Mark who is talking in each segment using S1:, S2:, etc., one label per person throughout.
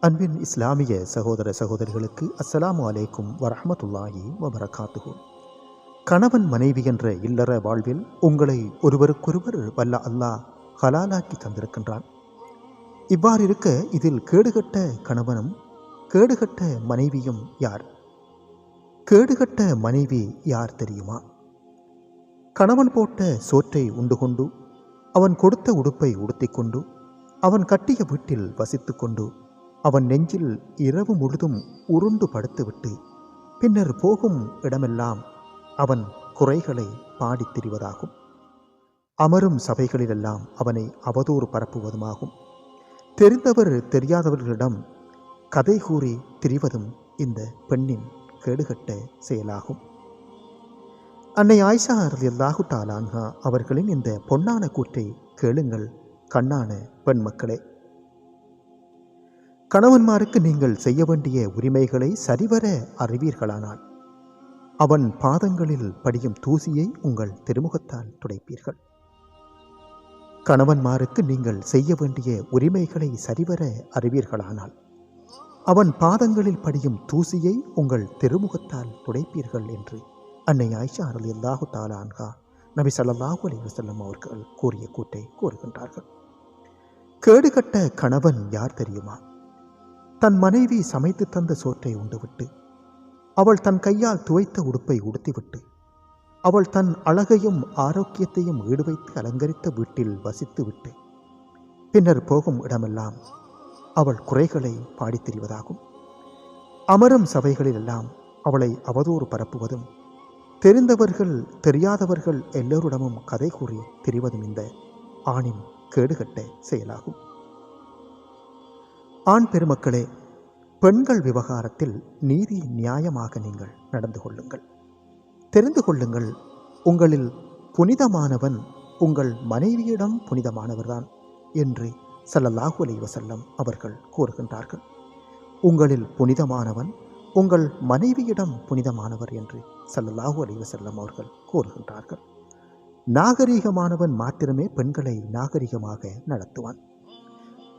S1: அன்பின் இஸ்லாமிய சகோதர சகோதரிகளுக்கு அஸ்ஸலாமு அலைக்கும் வரஹ்மத்துல்லாஹி வபரகாத்துஹு. கணவன் மனைவி என்ற இல்லற வாழ்வில் உங்களை ஒருவருக்கொருவர் வல்ல அல்லாஹ் ஹலாலாக்கி தந்திருக்கின்றான். இவ்வாறு இருக்க இதில் கேடுகட்ட கணவனும் கேடுகட்ட மனைவியும் யார்? கேடுகட்ட மனைவி யார் தெரியுமா? கணவன் போட்ட சோற்றை உண்டு கொண்டு, அவன் கொடுத்த உடுப்பை உடுத்திக்கொண்டு, அவன் கட்டிய வீட்டில் வசித்து கொண்டு, அவன் நெஞ்சில் இரவு முழுதும் உருண்டு படுத்துவிட்டு பின்னர் போகும் இடமெல்லாம் அவன் குறைகளை பாடித் திரிவதாகும். அமரும் சபைகளிலெல்லாம் அவனை அவதூறு பரப்புவதுமாகும். தெரிந்தவர் தெரியாதவர்களிடம் கதை கூறி திரிவதும் இந்த பெண்ணின் கேடுகட்ட செயலாகும். அன்னை ஆயிஷா ரலியல்லாஹு தஆலா அன்ஹா அவர்களின் இந்த பொன்னான கூற்றை கேளுங்கள் கண்ணான பெண் மக்களே. கணவன்மாருக்கு நீங்கள் செய்ய வேண்டிய உரிமைகளை சரிவர அறிவீர்களானால் அவன் பாதங்களில் படியும் தூசியை உங்கள் திருமுகத்தால் துடைப்பீர்கள். கணவன்மாருக்கு நீங்கள் செய்ய வேண்டிய உரிமைகளை சரிவர அறிவீர்களானால் அவன் பாதங்களில் படியும் தூசியை உங்கள் திருமுகத்தால் துடைப்பீர்கள் என்று அன்னை ஆயிஷா ரலியல்லாஹு தஆலா அன்ஹா நபி ஸல்லல்லாஹு அலைஹி வஸல்லம் அவர்கள் கூறிய கூற்றை கூறுகின்றார்கள். கேடுகட்ட கணவன் யார் தெரியுமா? தன் மனைவி சமைத்து தந்த சோற்றை உண்டுவிட்டு, அவள் தன் கையால் துவைத்த உடுப்பை உடுத்திவிட்டு, அவள் தன் அழகையும் ஆரோக்கியத்தையும் ஈடு வைத்து அலங்கரித்த வீட்டில் வசித்துவிட்டு பின்னர் போகும் இடமெல்லாம் அவள் குறைகளை பாடித் திரிவதாகும். அமரும் சபைகளிலெல்லாம் அவளை அவதூறு பரப்புவதும், தெரிந்தவர்கள் தெரியாதவர்கள் எல்லோரிடமும் கதை கூறி திரிவதும் இந்த ஆணின் கேடுகட்ட செயலாகும். ஆண் பெருமக்களே, பெண்கள் விவகாரத்தில் நீதி நியாயமாக நீங்கள் நடந்து கொள்ளுங்கள். தெரிந்து கொள்ளுங்கள், உங்களில் புனிதமானவன் உங்கள் மனைவியிடம் புனிதமானவர்தான் என்று ஸல்லல்லாஹு அலைஹி வஸல்லம் அவர்கள் கூறுகின்றார்கள். உங்களில் புனிதமானவன் உங்கள் மனைவியிடம் புனிதமானவர் என்று ஸல்லல்லாஹு அலைஹி வஸல்லம் அவர்கள் கூறுகின்றார்கள். நாகரீகமானவன் மாத்திரமே பெண்களை நாகரிகமாக நடத்துவான்.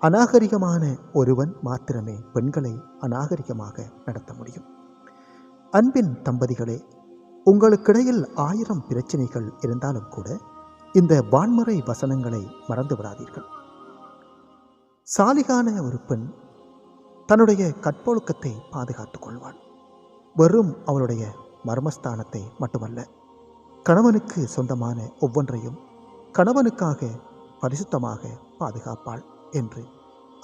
S1: அநாகரிகமான ஒருவன் மாத்திரமே பெண்களை அநாகரிகமாக நடத்த முடியும். அன்பின் தம்பதிகளே, உங்களுக்கிடையில் 1000 பிரச்சனைகள் இருந்தாலும் கூட இந்த வான்முறை வசனங்களை மறந்து விடாதீர்கள். சாலிகான ஒரு பெண் தன்னுடைய கற்பொழுக்கத்தை பாதுகாத்துக் கொள்வாள். வெறும் அவளுடைய மர்மஸ்தானத்தை மட்டுமல்ல, கணவனுக்கு சொந்தமான ஒவ்வொன்றையும் கணவனுக்காக பரிசுத்தமாக பாதுகாப்பாள் என்று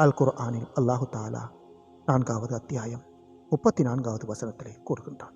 S1: அல் குர்ஆனில் அல்லாஹு தஆலா 4வது அத்தியாயம் 34வது வசனத்திலே கூறுகின்றான்.